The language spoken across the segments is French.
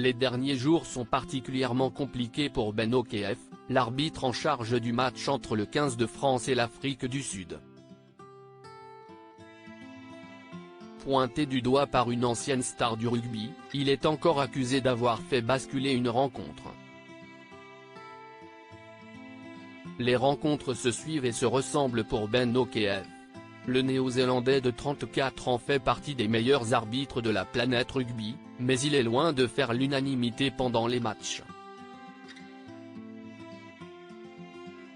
Les derniers jours sont particulièrement compliqués pour Ben Okef, l'arbitre en charge du match entre le 15 de France et l'Afrique du Sud. Pointé du doigt par une ancienne star du rugby, il est encore accusé d'avoir fait basculer une rencontre. Les rencontres se suivent et se ressemblent pour Ben Okef. Le Néo-Zélandais de 34 ans fait partie des meilleurs arbitres de la planète rugby, mais il est loin de faire l'unanimité pendant les matchs.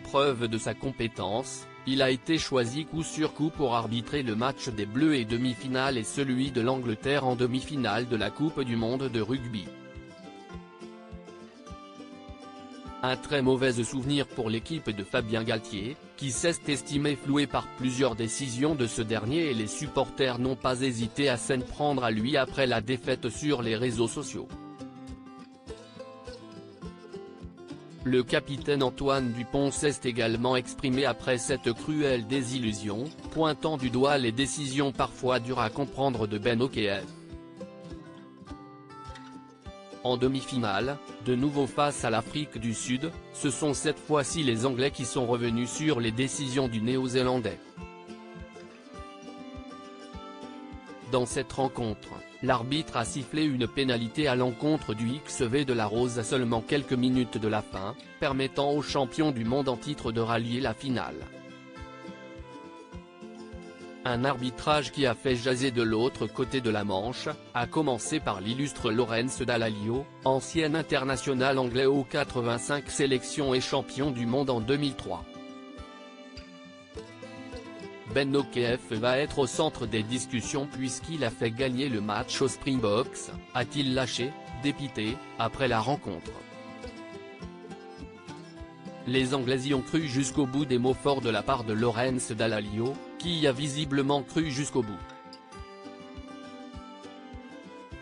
Preuve de sa compétence, il a été choisi coup sur coup pour arbitrer le match des Bleus et demi-finale et celui de l'Angleterre en demi-finale de la Coupe du monde de rugby. Un très mauvais souvenir pour l'équipe de Fabien Galthié, qui s'est estimé floué par plusieurs décisions de ce dernier et les supporters n'ont pas hésité à s'en prendre à lui après la défaite sur les réseaux sociaux. Le capitaine Antoine Dupont s'est également exprimé après cette cruelle désillusion, pointant du doigt les décisions parfois dures à comprendre de Ben Okef. En demi-finale, de nouveau face à l'Afrique du Sud, ce sont cette fois-ci les Anglais qui sont revenus sur les décisions du Néo-Zélandais. Dans cette rencontre, l'arbitre a sifflé une pénalité à l'encontre du XV de la Rose à seulement quelques minutes de la fin, permettant aux champions du monde en titre de rallier la finale. Un arbitrage qui a fait jaser de l'autre côté de la Manche, à commencer par l'illustre Lawrence Dallaglio, ancien international anglais aux 85 sélections et champion du monde en 2003. Ben Okef va être au centre des discussions puisqu'il a fait gagner le match aux Springboks, a-t-il lâché, dépité, après la rencontre. Les Anglais y ont cru jusqu'au bout, des mots forts de la part de Lawrence Dallaglio, qui y a visiblement cru jusqu'au bout.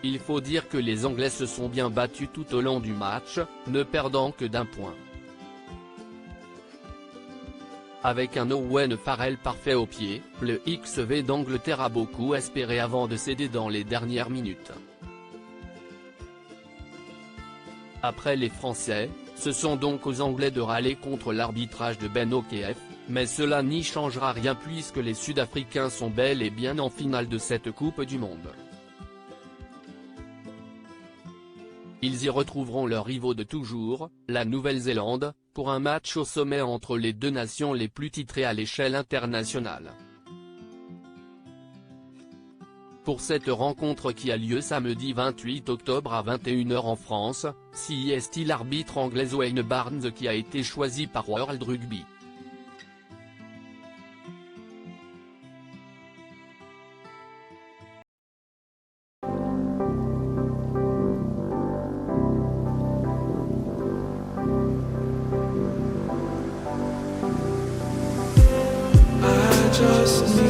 Il faut dire que les Anglais se sont bien battus tout au long du match, ne perdant que d'un point. Avec un Owen Farrell parfait au pied, le XV d'Angleterre a beaucoup espéré avant de céder dans les dernières minutes. Après les Français, ce sont donc aux Anglais de râler contre l'arbitrage de Ben Okef, mais cela n'y changera rien puisque les Sud-Africains sont bel et bien en finale de cette Coupe du Monde. Ils y retrouveront leurs rivaux de toujours, la Nouvelle-Zélande, pour un match au sommet entre les deux nations les plus titrées à l'échelle internationale. Pour cette rencontre qui a lieu samedi 28 octobre à 21 h en France, c'est l'arbitre anglais Wayne Barnes qui a été choisi par World Rugby. Just